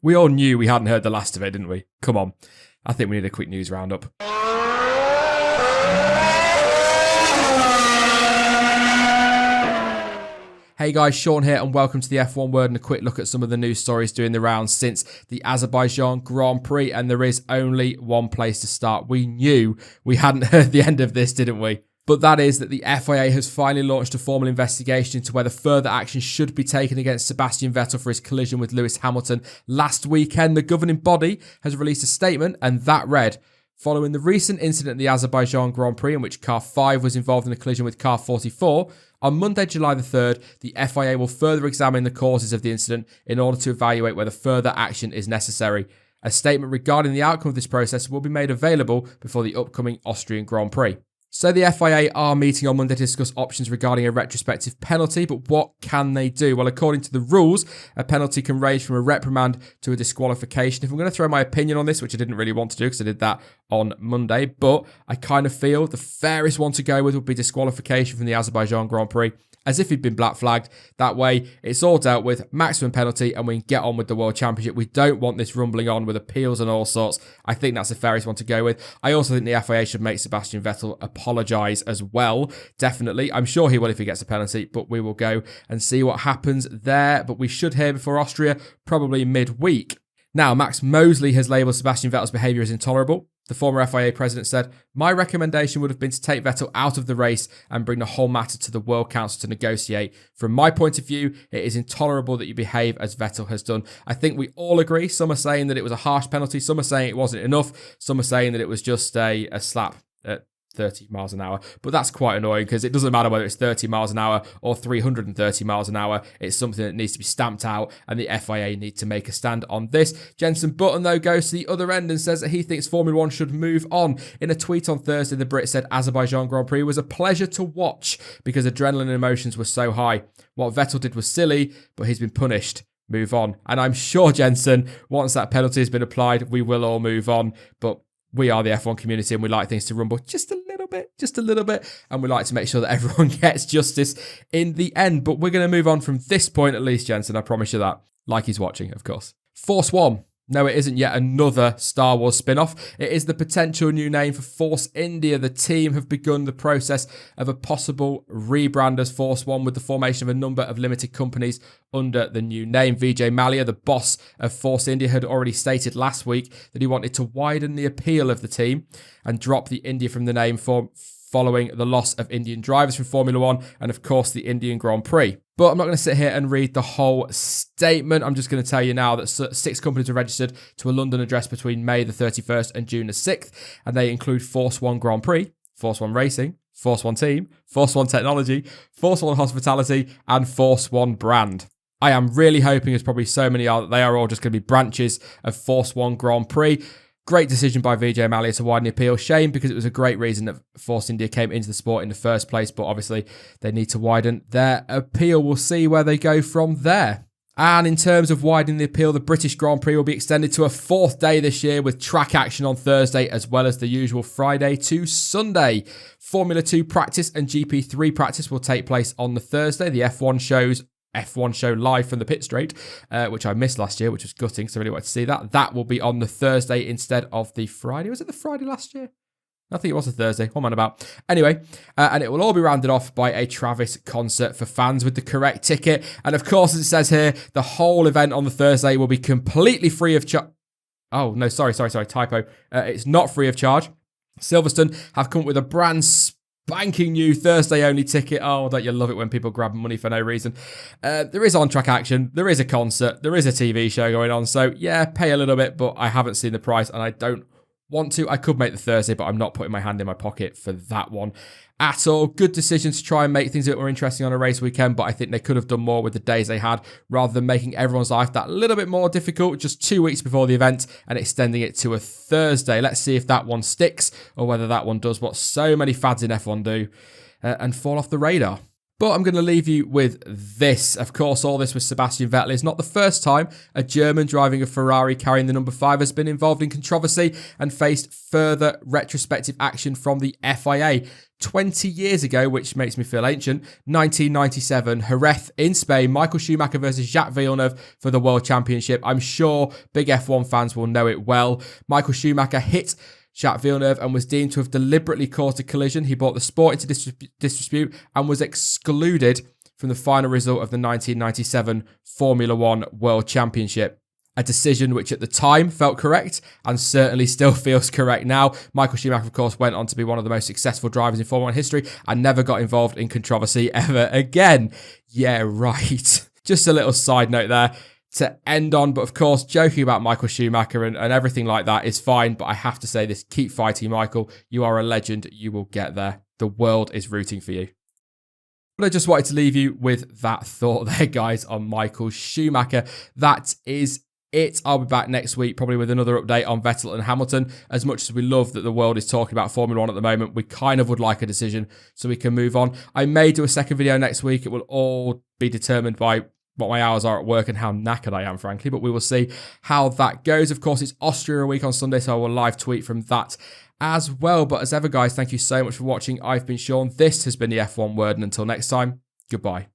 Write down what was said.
We all knew we hadn't heard the last of it, didn't we? Come on. I think we need a quick news roundup. Hey guys, Sean here and welcome to the F1 Word and a quick look at some of the news stories doing the rounds since the Azerbaijan Grand Prix, and there is only one place to start. We knew we hadn't heard the end of this, didn't we? But that is that the FIA has finally launched a formal investigation into whether further action should be taken against Sebastian Vettel for his collision with Lewis Hamilton last weekend. The governing body has released a statement, and that read: following the recent incident at the Azerbaijan Grand Prix in which Car 5 was involved in a collision with Car 44, on Monday, July the 3rd, the FIA will further examine the causes of the incident in order to evaluate whether further action is necessary. A statement regarding the outcome of this process will be made available before the upcoming Austrian Grand Prix. So the FIA are meeting on Monday to discuss options regarding a retrospective penalty, but what can they do? Well, according to the rules, a penalty can range from a reprimand to a disqualification. If I'm going to throw my opinion on this, which I didn't really want to do because I did that on Monday, but I kind of feel the fairest one to go with would be disqualification from the Azerbaijan Grand Prix, as if he'd been black flagged. That way, it's all dealt with, maximum penalty, and we can get on with the World Championship. We don't want this rumbling on with appeals and all sorts. I think that's the fairest one to go with. I also think the FIA should make Sebastian Vettel apologise as well, definitely. I'm sure he will if he gets a penalty, but we will go and see what happens there. But we should hear before Austria, probably midweek. Now, Max Mosley has labelled Sebastian Vettel's behaviour as intolerable. The former FIA president said, "My recommendation would have been to take Vettel out of the race and bring the whole matter to the World Council to negotiate. From my point of view, it is intolerable that you behave as Vettel has done." I think we all agree. Some are saying that it was a harsh penalty. Some are saying it wasn't enough. Some are saying that it was just a slap at 30 miles an hour. But that's quite annoying because it doesn't matter whether it's 30 miles an hour or 330 miles an hour. It's something that needs to be stamped out, and the FIA need to make a stand on this. Jenson Button, though, goes to the other end and says that he thinks Formula One should move on. In a tweet on Thursday, the Brit said Azerbaijan Grand Prix was a pleasure to watch because adrenaline and emotions were so high. What Vettel did was silly, but he's been punished. Move on. And I'm sure, Jensen, once that penalty has been applied, we will all move on. But we are the F1 community and we like things to rumble just a little bit. And we like to make sure that everyone gets justice in the end. But we're going to move on from this point at least, Jensen. I promise you that. Like he's watching, of course. Force One. No, it isn't yet another Star Wars spin-off. It is the potential new name for Force India. The team have begun the process of a possible rebrand as Force One with the formation of a number of limited companies under the new name. Vijay Mallya, the boss of Force India, had already stated last week that he wanted to widen the appeal of the team and drop the India from the name following the loss of Indian drivers from Formula One and, of course, the Indian Grand Prix. But I'm not going to sit here and read the whole statement. I'm just going to tell you now that 6 companies are registered to a London address between May the 31st and June the 6th, and they include Force One Grand Prix, Force One Racing, Force One Team, Force One Technology, Force One Hospitality, and Force One Brand. I am really hoping, as probably so many are, that they are all just going to be branches of Force One Grand Prix. Great decision by Vijay Mallya to widen the appeal. Shame because it was a great reason that Force India came into the sport in the first place, but obviously they need to widen their appeal. We'll see where they go from there. And in terms of widening the appeal, the British Grand Prix will be extended to a 4th day this year with track action on Thursday as well as the usual Friday to Sunday. Formula 2 practice and GP3 practice will take place on the Thursday. The F1 show live from the pit straight, which I missed last year, which was gutting, so I really wanted to see that. That will be on the Thursday instead of the Friday. Was it the Friday last year? I think it was a Thursday. What am I on about? Anyway, and it will all be rounded off by a Travis concert for fans with the correct ticket. And of course, as it says here, the whole event on the Thursday will be completely free of charge. Oh, no, sorry, typo. It's not free of charge. Silverstone have come up with a brand spanking new Thursday-only ticket. Oh, don't you love it when people grab money for no reason? There is on-track action. There is a concert. There is a TV show going on. So, yeah, pay a little bit, but I haven't seen the price, and I don't want to. I could make the Thursday, but I'm not putting my hand in my pocket for that one at all. Good decision to try and make things a bit more interesting on a race weekend, but I think they could have done more with the days they had rather than making everyone's life that little bit more difficult just 2 weeks before the event and extending it to a Thursday. Let's see if that one sticks or whether that one does what so many fads in F1 do and fall off the radar. But I'm going to leave you with this. Of course, all this with Sebastian Vettel is not the first time a German driving a Ferrari carrying the number 5 has been involved in controversy and faced further retrospective action from the FIA. 20 years ago, which makes me feel ancient, 1997, Jerez in Spain, Michael Schumacher versus Jacques Villeneuve for the World Championship. I'm sure big F1 fans will know it well. Michael Schumacher hit Jacques Villeneuve and was deemed to have deliberately caused a collision. He brought the sport into disrepute and was excluded from the final result of the 1997 Formula One World Championship. A decision which at the time felt correct and certainly still feels correct now. Michael Schumacher, of course, went on to be one of the most successful drivers in Formula One history and never got involved in controversy ever again. Yeah, right. Just a little side note there to end on. But of course, joking about Michael Schumacher and everything like that is fine. But I have to say this, keep fighting, Michael. You are a legend. You will get there. The world is rooting for you. But I just wanted to leave you with that thought there, guys, on Michael Schumacher. That is it. I'll be back next week, probably with another update on Vettel and Hamilton. As much as we love that the world is talking about Formula One at the moment, we kind of would like a decision so we can move on. I may do a second video next week. It will all be determined by what my hours are at work and how knackered I am, frankly, but we will see how that goes. Of course, it's Austria week on Sunday, so I will live tweet from that as well. But as ever, guys, thank you so much for watching. I've been Sean. This has been the F1 Word, and until next time, goodbye.